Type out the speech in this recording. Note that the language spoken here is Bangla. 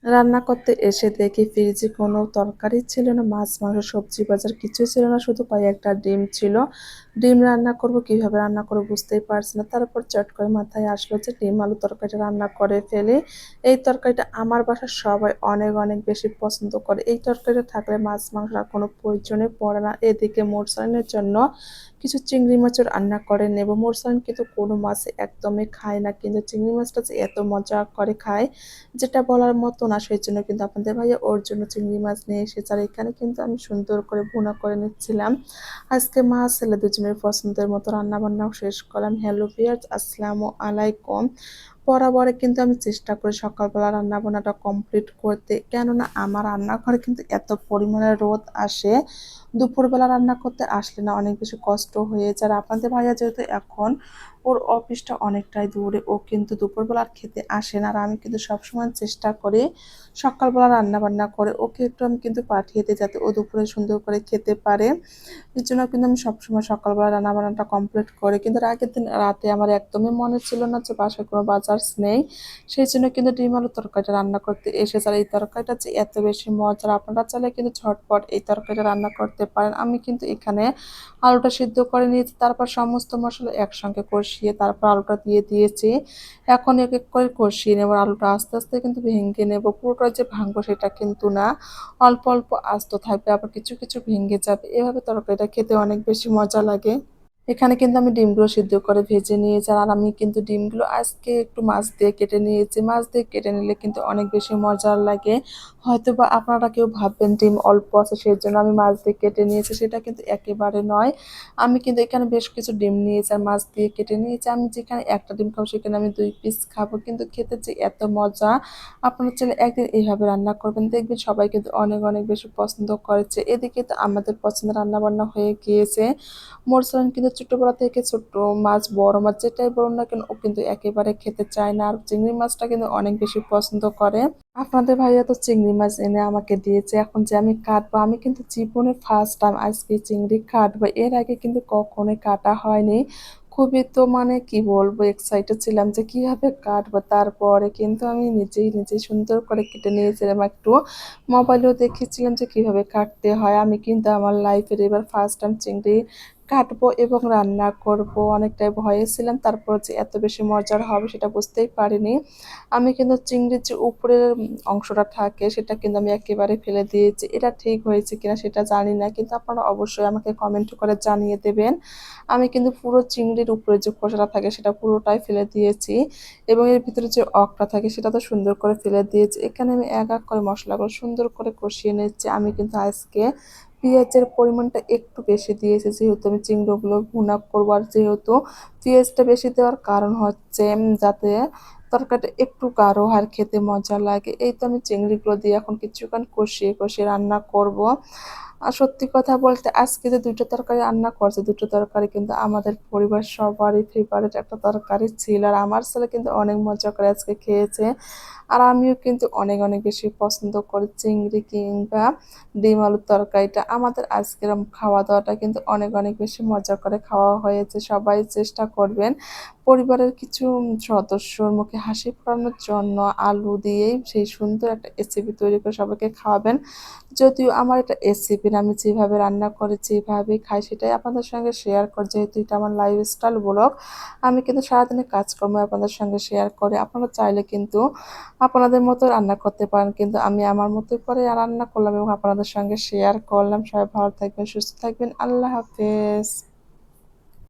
রান্না করতে এসে দেখি ফ্রিজে কোনো তরকারি ছিল না, মাছ, মাংস, সবজি, বাজার কিছুই ছিল না, শুধু কয়েকটা ডিম ছিল। ডিম রান্না করব, কিভাবে রান্না করব বুঝতেই পারছি না। তারপর চট করে মাথায় আসলো যে ডিম আলু তরকারিটা রান্না করে ফেলি। এই তরকারিটা আমার বাসার সবাই অনেক অনেক বেশি পছন্দ করে। এই তরকারিটা থাকলে মাছ, মাংস আর কোনো প্রয়োজনে পড়ে না। এদিকে মোরসালিনের জন্য কিছু চিংড়ি মাছও রান্না করে নেব। মোরসালিন কিন্তু কোনো মাছ একদমই খায় না, কিন্তু চিংড়ি মাছটা যে এত মজা করে খায় যেটা বলার মতো না। সেই জন্য কিন্তু আপনাদের ভাইয়া ওর জন্য চিংড়ি মাছ নিয়ে এসেছে, আর এখানে কিন্তু আমি সুন্দর করে ভুনা করে নিচ্ছিলাম। আজকে মা ছেলে দুজনের পছন্দের মতো রান্না বান্নাও শেষ করলাম। হ্যালো ভিউয়ার্স, আসসালামু আলাইকুম। বরাবরে কিন্তু আমি চেষ্টা করি সকালবেলা রান্না বান্নাটা কমপ্লিট করতে, কেননা আমার রান্নাঘরে কিন্তু এত পরিমাণে রোদ আসে, দুপুরবেলা রান্না করতে আসলে না অনেক বেশি কষ্ট হয়ে যায়। আর আপনাদের ভাইয়া যেহেতু এখন ওর অফিসটা অনেকটাই দূরে, ও কিন্তু দুপুরবেলা আর খেতে আসে না। আর আমি কিন্তু সবসময় চেষ্টা করি সকালবেলা রান্না বান্না করে ওকে একটু আমি কিন্তু পাঠিয়ে দিই, যাতে ও দুপুরে সুন্দর করে খেতে পারে। এর জন্য কিন্তু আমি সবসময় সকালবেলা রান্না বান্নাটা কমপ্লিট করি। কিন্তু এর আগের দিন রাতে আমার একদমই মনে ছিল না যে বাসায় কোনো বাজার নেই, সেই জন্য কিন্তু ডিম আলু তরকারিটা রান্না করতে এসেছে। আর এই তরকারিটা যে এত বেশি মজার, আপনারা চাইলে কিন্তু ঝটপট এই তরকারিটা রান্না করতে পারেন। আমি কিন্তু এখানে আলুটা সিদ্ধ করে নিয়েছি, তারপর সমস্ত মশলা একসঙ্গে কষিয়ে তারপর আলুটা দিয়ে দিয়েছি। এখন এক এক করে কষিয়ে নেব। আলুটা আস্তে আস্তে কিন্তু ভেঙে নেব, পুরোটা যে ভাঙবো সেটা কিন্তু না, অল্প অল্প আস্ত থাকবে, আবার কিছু কিছু ভেঙে যাবে। এভাবে তরকারিটা খেতে অনেক বেশি মজা লাগে। এখানে কিন্তু আমি ডিমগুলো সিদ্ধ করে ভেজে নিয়েছি, আর আমি কিন্তু ডিমগুলো আজকে একটু মাছ দিয়ে কেটে নিয়েছি। মাছ দিয়ে কেটে নিলে কিন্তু অনেক বেশি মজার লাগে। হয়তো বা আপনারা কেউ ভাববেন ডিম অল্প আছে সেই জন্য আমি মাছ দিয়ে কেটে নিয়েছি, সেটা কিন্তু একেবারে নয়। আমি কিন্তু এখানে বেশ কিছু ডিম নিয়েছি আর মাছ দিয়ে কেটে নিয়েছি। আমি যেখানে একটা ডিম খাবো সেখানে আমি 2 পিস খাবো, কিন্তু খেতে যে এত মজা। আপনারা চাইলে একদিন এইভাবে রান্না করবেন, দেখবেন সবাই কিন্তু অনেক অনেক বেশি পছন্দ করেছে। এদিকে তো আমাদের পছন্দের রান্না বান্না হয়ে গিয়েছে। মোরসালান কিন্তু ছোটবেলা থেকে ছোট মাছ, বড় মাছ যেটাই বলুন না কেন ও কিন্তু একেবারে খেতে চায় না, আর চিংড়ি মাছটা কিন্তু অনেক বেশি পছন্দ করে। আপনাদের ভাইয়া তো চিংড়ি মাছ এনে আমাকে দিয়েছে, এখন যে আমি কাটবো, আমি কিন্তু জীবনে ফার্স্ট টাইম আজকে চিংড়ি কাটবো, এর আগে কিন্তু কখনোই কাটা হয়নি। খুবই তো মানে কি বলবো এক্সাইটেড ছিলাম যে কিভাবে কাটবো। তারপরে কিন্তু আমি নিজেই সুন্দর করে কেটে নিয়েছিলাম, একটু মোবাইলেও দেখেছিলাম যে কিভাবে কাটতে হয়। আমি কিন্তু আমার লাইফের এবার ফার্স্ট টাইম চিংড়ি কাটবো এবং রান্না করব। অনেকটাই ভয়ে ছিলাম, তারপর যে এত বেশি মজার হবে সেটা বুঝতেই পারিনি। আমি কিন্তু চিংড়ির যে উপরের অংশটা থাকে সেটা কিন্তু আমি একেবারে ফেলে দিয়েছি। এটা ঠিক হয়েছে কিনা সেটা জানি না, কিন্তু আপনারা অবশ্যই আমাকে কমেন্ট করে জানিয়ে দেবেন। আমি কিন্তু পুরো চিংড়ির উপরে যে খোসাটা থাকে সেটা পুরোটাই ফেলে দিয়েছি, এবং এর ভিতরে যে অকটা থাকে সেটা তো সুন্দর করে ফেলে দিয়েছি। এখানে আমি এক এক করে মশলাগুলো সুন্দর করে কষিয়ে নিচ্ছি। আমি কিন্তু আজকে পেঁয়াজের পরিমাণটা একটু বেশি দিয়েছি, যেহেতু আমি চিংড়িগুলো ভুনা করবো। আর যেহেতু পেঁয়াজটা বেশি দেওয়ার কারণ হচ্ছে যাতে তরকারিটা একটু গাঢ় আর খেতে মজা লাগে। এই তো আমি চিংড়িগুলো দিয়ে এখন কিছুক্ষণ কষিয়ে কষিয়ে রান্না করব। আর সত্যি কথা বলতে আজকে যে 2টো তরকারি রান্না করছে, 2টো তরকারি কিন্তু আমাদের পরিবার সবারই ফেভারিট একটা তরকারি ছিল। আর আমার ছেলে কিন্তু অনেক মজা করে আজকে খেয়েছে, আর আমিও কিন্তু অনেক অনেক বেশি পছন্দ করি চিংড়ি কিংবা ডিম আলুর তরকারিটা। আমাদের আজকের খাওয়া দাওয়াটা কিন্তু অনেক অনেক বেশি মজা করে খাওয়া হয়েছে। সবাই চেষ্টা করবেন পরিবারের কিছু সদস্যর মুখে হাসি ফোটানোর জন্য আলু দিয়েই সেই সুন্দর একটা রেসিপি তৈরি করে সবাইকে খাওয়াবেন। যদিও আমার এটা রেসিপি না, আমি যেভাবে রান্না করি যেভাবে খাই সেটাই আপনাদের সঙ্গে শেয়ার করি, যেহেতু এটা আমার লাইফস্টাইল ব্লগ। আমি কিন্তু সারাদিনের কাজকর্ম আপনাদের সঙ্গে শেয়ার করি। আপনারা চাইলে কিন্তু আপনাদের মতো রান্না করতে পারেন, কিন্তু আমি আমার মতো করে রান্না করলাম এবং আপনাদের সঙ্গে শেয়ার করলাম। সবাই ভালো থাকবেন, সুস্থ থাকবেন। আল্লাহ হাফেজ।